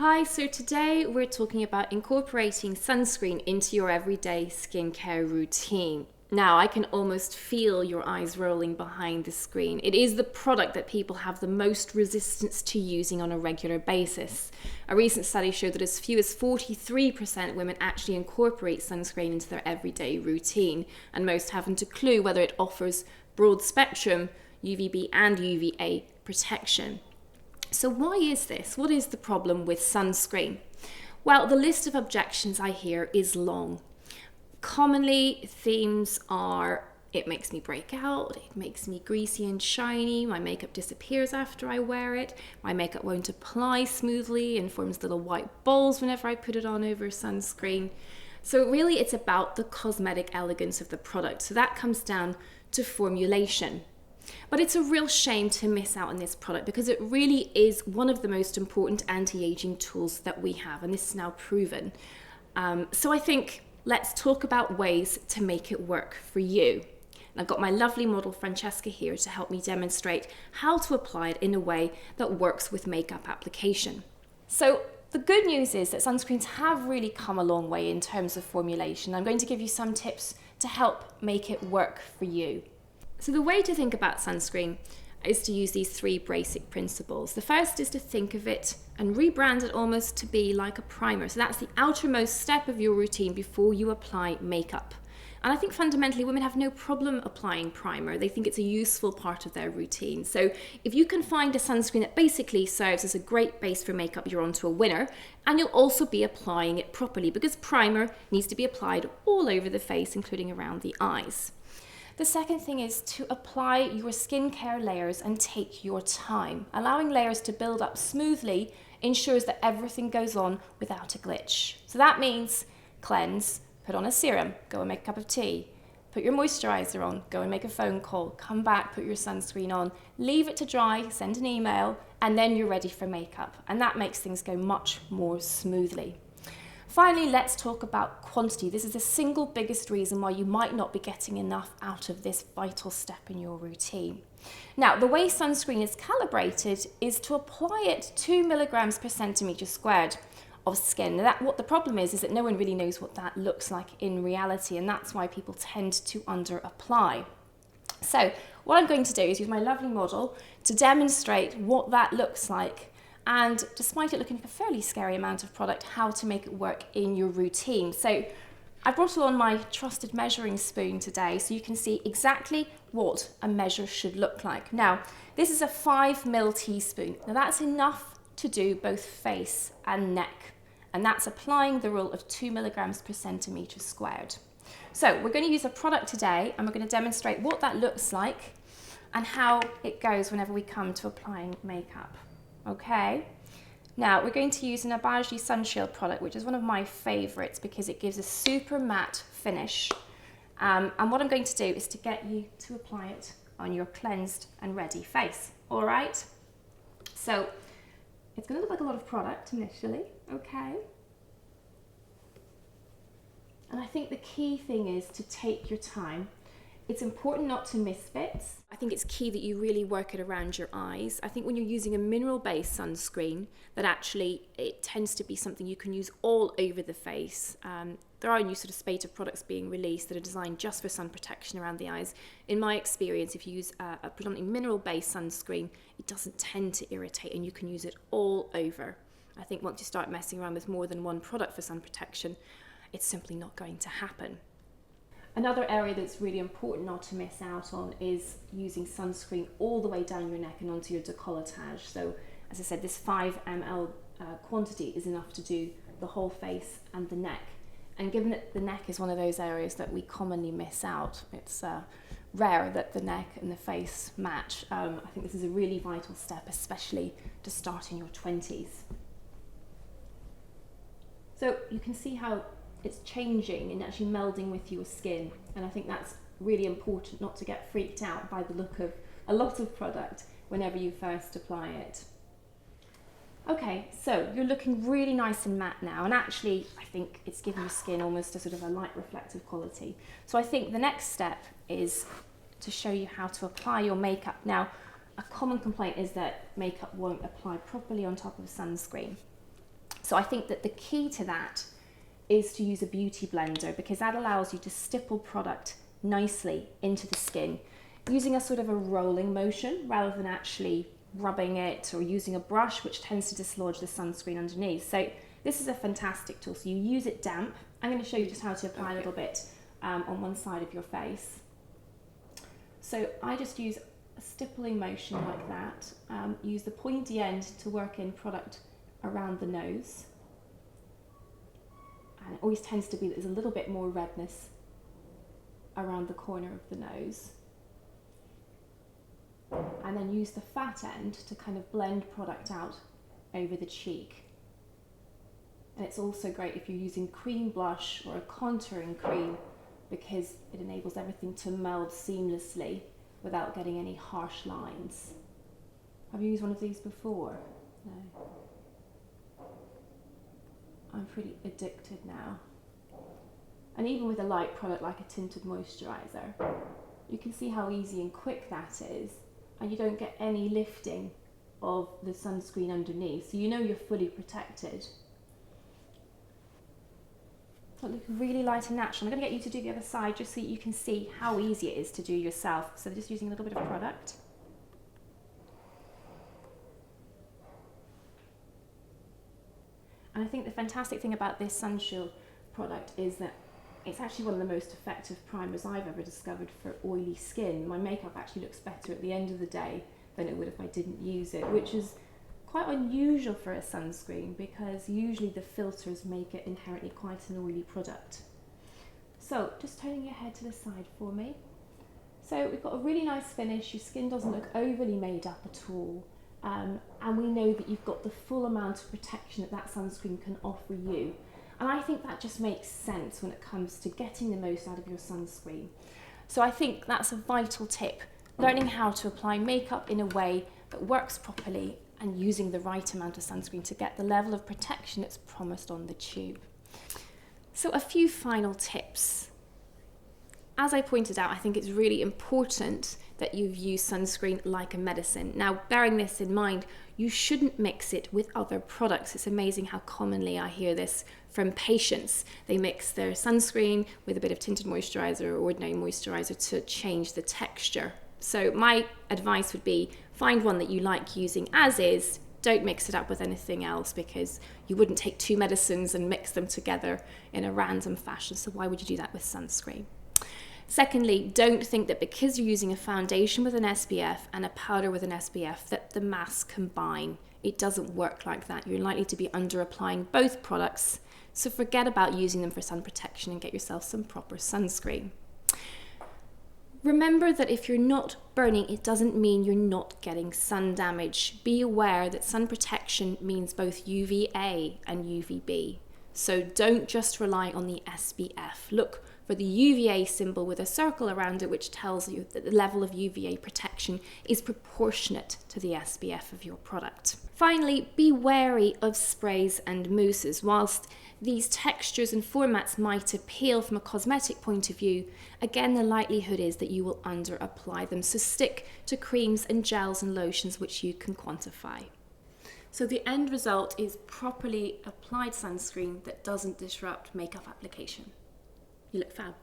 Hi, so today we're talking about incorporating sunscreen into your everyday skincare routine. Now, I can almost feel your eyes rolling behind the screen. It is the product that people have the most resistance to using on a regular basis. A recent study showed that as few as 43% women actually incorporate sunscreen into their everyday routine, and most haven't a clue whether it offers broad spectrum UVB and UVA protection. So why is this? What is the problem with sunscreen? Well, the list of objections I hear is long. Commonly, themes are, it makes me break out, it makes me greasy and shiny, my makeup disappears after I wear it, my makeup won't apply smoothly and forms little white balls whenever I put it on over sunscreen. So really it's about the cosmetic elegance of the product. So that comes down to formulation. But it's a real shame to miss out on this product because it really is one of the most important anti-aging tools that we have, and this is now proven. So I think let's talk about ways to make it work for you. And I've got my lovely model Francesca here to help me demonstrate how to apply it in a way that works with makeup application. So the good news is that sunscreens have really come a long way in terms of formulation. I'm going to give you some tips to help make it work for you. So the way to think about sunscreen is to use these three basic principles. The first is to think of it and rebrand it almost to be like a primer. So that's the outermost step of your routine before you apply makeup. And I think fundamentally women have no problem applying primer. They think it's a useful part of their routine. So if you can find a sunscreen that basically serves as a great base for makeup, you're onto a winner. And you'll also be applying it properly because primer needs to be applied all over the face, including around the eyes. The second thing is to apply your skincare layers and take your time. Allowing layers to build up smoothly ensures that everything goes on without a glitch. So that means cleanse, put on a serum, go and make a cup of tea, put your moisturizer on, go and make a phone call, come back, put your sunscreen on, leave it to dry, send an email, and then you're ready for makeup. And that makes things go much more smoothly. Finally, let's talk about quantity. This is the single biggest reason why you might not be getting enough out of this vital step in your routine. Now, the way sunscreen is calibrated is to apply it 2 milligrams per centimetre squared of skin. Now, what the problem is that no one really knows what that looks like in reality, and that's why people tend to under apply. So what I'm going to do is use my lovely model to demonstrate what that looks like, and despite it looking like a fairly scary amount of product, how to make it work in your routine. So I brought along my trusted measuring spoon today so you can see exactly what a measure should look like. Now, this is a 5 ml teaspoon. Now that's enough to do both face and neck, and that's applying the rule of 2 milligrams per centimetre squared. So we're going to use a product today and we're going to demonstrate what that looks like and how it goes whenever we come to applying makeup. Okay, now we're going to use an Abaji Sunshield product, which is one of my favorites because it gives a super matte finish. And what I'm going to do is to get you to apply it on your cleansed and ready face. All right, so it's going to look like a lot of product initially, okay? And I think the key thing is to take your time. It's important not to miss bits. I think it's key that you really work it around your eyes. I think when you're using a mineral-based sunscreen, that actually it tends to be something you can use all over the face. There are a new sort of spate of products being released that are designed just for sun protection around the eyes. In my experience, if you use a predominantly mineral-based sunscreen, it doesn't tend to irritate and you can use it all over. I think once you start messing around with more than one product for sun protection, it's simply not going to happen. Another area that's really important not to miss out on is using sunscreen all the way down your neck and onto your decolletage. So, as I said, this 5 ml quantity is enough to do the whole face and the neck. And given that the neck is one of those areas that we commonly miss out, it's rare that the neck and the face match. I think this is a really vital step, especially to start in your 20s. So you can see how it's changing and actually melding with your skin, and I think that's really important, not to get freaked out by the look of a lot of product whenever you first apply it. Okay, so you're looking really nice and matte now, and actually I think it's giving your skin almost a sort of a light reflective quality. So I think the next step is to show you how to apply your makeup. Now, a common complaint is that makeup won't apply properly on top of sunscreen. So I think that the key to that is to use a beauty blender, because that allows you to stipple product nicely into the skin using a sort of a rolling motion rather than actually rubbing it or using a brush, which tends to dislodge the sunscreen underneath. So this is a fantastic tool. So you use it damp. I'm going to show you just how to apply a little bit on one side of your face. So I just use a stippling motion like that. Use the pointy end to work in product around the nose. And it always tends to be that there's a little bit more redness around the corner of the nose. And then use the fat end to kind of blend product out over the cheek. And it's also great if you're using cream blush or a contouring cream, because it enables everything to meld seamlessly without getting any harsh lines. Have you used one of these before? No. I'm pretty addicted now. And even with a light product like a tinted moisturiser, you can see how easy and quick that is, and you don't get any lifting of the sunscreen underneath, so you know you're fully protected. So it looks really light and natural. I'm going to get you to do the other side just so you can see how easy it is to do yourself. So just using a little bit of product. And I think the fantastic thing about this Sunshield product is that it's actually one of the most effective primers I've ever discovered for oily skin. My makeup actually looks better at the end of the day than it would if I didn't use it, which is quite unusual for a sunscreen, because usually the filters make it inherently quite an oily product. So just turning your head to the side for me. So we've got a really nice finish. Your skin doesn't look overly made up at all. And we know that you've got the full amount of protection that sunscreen can offer you. And I think that just makes sense when it comes to getting the most out of your sunscreen. So I think that's a vital tip, learning how to apply makeup in a way that works properly and using the right amount of sunscreen to get the level of protection that's promised on the tube. So a few final tips. As I pointed out, I think it's really important that you use sunscreen like a medicine. Now, bearing this in mind, you shouldn't mix it with other products. It's amazing how commonly I hear this from patients. They mix their sunscreen with a bit of tinted moisturizer or ordinary moisturizer to change the texture. So my advice would be, find one that you like using as is. Don't mix it up with anything else, because you wouldn't take two medicines and mix them together in a random fashion. So why would you do that with sunscreen? Secondly, don't think that because you're using a foundation with an SPF and a powder with an SPF that the masks combine. It doesn't work like that. You're likely to be under applying both products, so forget about using them for sun protection and get yourself some proper sunscreen. Remember that if you're not burning, it doesn't mean you're not getting sun damage. Be aware that sun protection means both UVA and UVB. So don't just rely on the SPF. Look for the UVA symbol with a circle around it, which tells you that the level of UVA protection is proportionate to the SPF of your product. Finally, be wary of sprays and mousses. Whilst these textures and formats might appeal from a cosmetic point of view, again, the likelihood is that you will under apply them. So stick to creams and gels and lotions which you can quantify. So the end result is properly applied sunscreen that doesn't disrupt makeup application. You look fab.